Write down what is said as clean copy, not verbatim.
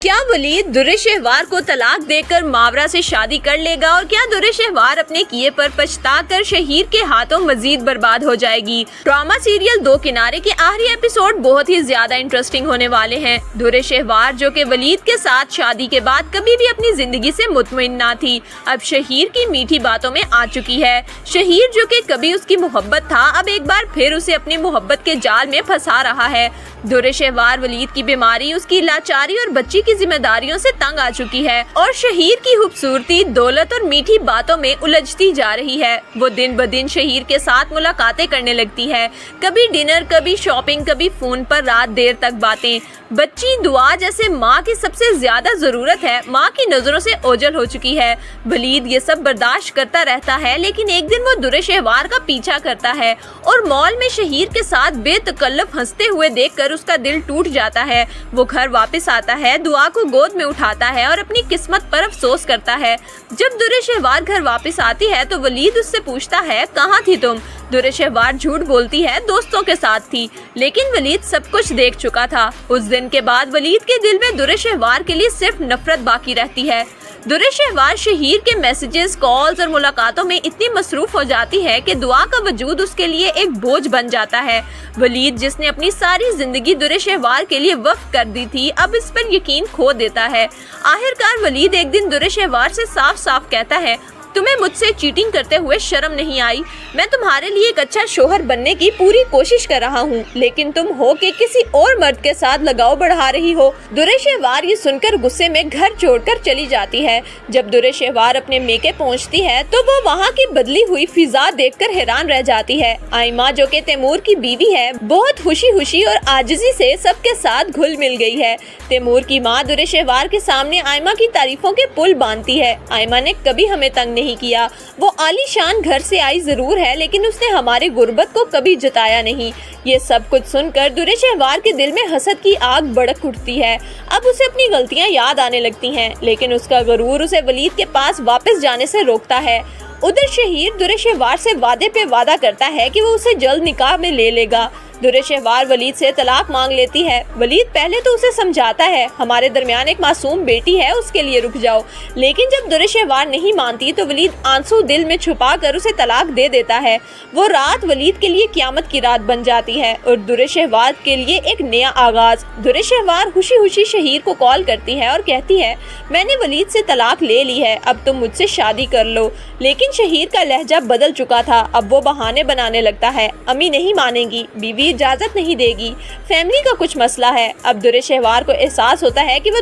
کیا ولید در شہوار کو طلاق دے کر ماورا سے شادی کر لے گا اور کیا در شہوار اپنے کیے پر پچھتا کر شہیر کے ہاتھوں مزید برباد ہو جائے گی؟ ڈرامہ سیریل دو کنارے کے آخری ایپیسوڈ بہت ہی زیادہ انٹرسٹنگ ہونے والے ہیں۔ در شہوار جو کہ ولید کے ساتھ شادی کے بعد کبھی بھی اپنی زندگی سے مطمئن نہ تھی، اب شہیر کی میٹھی باتوں میں آ چکی ہے۔ شہیر جو کہ کبھی اس کی محبت تھا، اب ایک بار پھر اسے اپنی محبت کے جال میں پھنسا رہا ہے۔ در شہوار ولید کی بیماری، اس کی لاچاری اور بچی کی ذمہ داریوں سے تنگ آ چکی ہے اور شہیر کی خوبصورتی، دولت اور میٹھی باتوں میں الجھتی جا رہی ہے۔ وہ دن بدن شہیر کے ساتھ ملاقاتیں کرنے لگتی ہے، کبھی ڈنر، کبھی شاپنگ، کبھی فون پر رات دیر تک باتیں۔ بچی دعا جیسے ماں کی سب سے زیادہ ضرورت ہے، ماں کی نظروں سے اوجھل ہو چکی ہے۔ ولید یہ سب برداشت کرتا رہتا ہے، لیکن ایک دن وہ در شہوار کا پیچھا کرتا ہے اور مال میں شہیر کے ساتھ بے تکلف ہنستے ہوئے دیکھ کر اس کا دل ٹوٹ جاتا ہے۔ وہ گھر واپس آتا ہے، دعا کو گود میں اٹھاتا ہے اور اپنی قسمت پر افسوس کرتا ہے۔ جب در شہوار گھر واپس آتی ہے تو ولید اس سے پوچھتا ہے، کہاں تھی تم؟ در شہوار جھوٹ بولتی ہے، دوستوں کے ساتھ تھی، لیکن ولید سب کچھ دیکھ چکا تھا۔ اس دن کے بعد ولید کے دل میں در شہوار کے لیے صرف نفرت باقی رہتی ہے۔ در شہوار شہیر کے میسیجز، کالز اور ملاقاتوں میں اتنی مصروف ہو جاتی ہے کہ دعا کا وجود اس کے لیے ایک بوجھ بن جاتا ہے۔ ولید جس نے اپنی ساری زندگی در شہوار کے لیے وقف کر دی تھی، اب اس پر یقین کھو دیتا ہے۔ آخرکار ولید ایک دن در شہوار سے صاف صاف کہتا ہے، تمہیں مجھ سے چیٹنگ کرتے ہوئے شرم نہیں آئی؟ میں تمہارے لیے ایک اچھا شوہر بننے کی پوری کوشش کر رہا ہوں، لیکن تم ہو کہ کسی اور مرد کے ساتھ لگاؤ بڑھا رہی ہو۔ در شہوار یہ سن کر غصے میں گھر چھوڑ کر چلی جاتی ہے۔ جب در شہوار اپنے میکے پہنچتی ہے تو وہ وہاں کی بدلی ہوئی فضا دیکھ کر حیران رہ جاتی ہے۔ آئمہ جو کہ تیمور کی بیوی ہے، بہت خوشی اور عاجزی سے سب کے ساتھ گھل مل گئی ہے۔ تیمور کی ماں در شہوار کے سامنے آئمہ کی تعریفوں کے پل باندھتی ہے۔ آئمہ نے کبھی ہمیں تنگ نہیں کیا، وہ عالی شان گھر سے آئی ضرور ہے، لیکن اس نے ہماری غربت کو کبھی جتایا نہیں۔ یہ سب کچھ سن کر در شہوار کے دل میں حسد کی آگ بھڑک اٹھتی ہے۔ اب اسے اپنی غلطیاں یاد آنے لگتی ہیں، لیکن اس کا غرور اسے ولید کے پاس واپس جانے سے روکتا ہے۔ ادھر شہیر در شہوار سے وعدے پہ وعدہ کرتا ہے کہ وہ اسے جلد نکاح میں لے لے گا۔ در شہوار ولید سے طلاق مانگ لیتی ہے۔ ولید پہلے تو اسے سمجھاتا ہے، ہمارے درمیان ایک معصوم بیٹی ہے، اس کے لیے رک جاؤ، لیکن جب در شہوار نہیں مانتی تو ولید آنسو دل میں چھپا کر اسے طلاق دے دیتا ہے۔ وہ رات ولید کے لیے قیامت کی رات بن جاتی ہے اور در شہوار کے لیے ایک نیا آغاز۔ در شہوار خوشی شہیر کو کال کرتی ہے اور کہتی ہے، میں نے ولید سے طلاق لے لی ہے، اب تم مجھ سے شادی کر لو۔ لیکن شہیر کا لہجہ بدل چکا تھا، اب وہ بہانے بنانے لگتا ہے، امی نہیں مانیں گی، بیوی اجازت نہیں دے گی، فیملی کا کچھ مسئلہ ہے۔ اب در شہوار کو احساس ہوتا ہے کہ وہ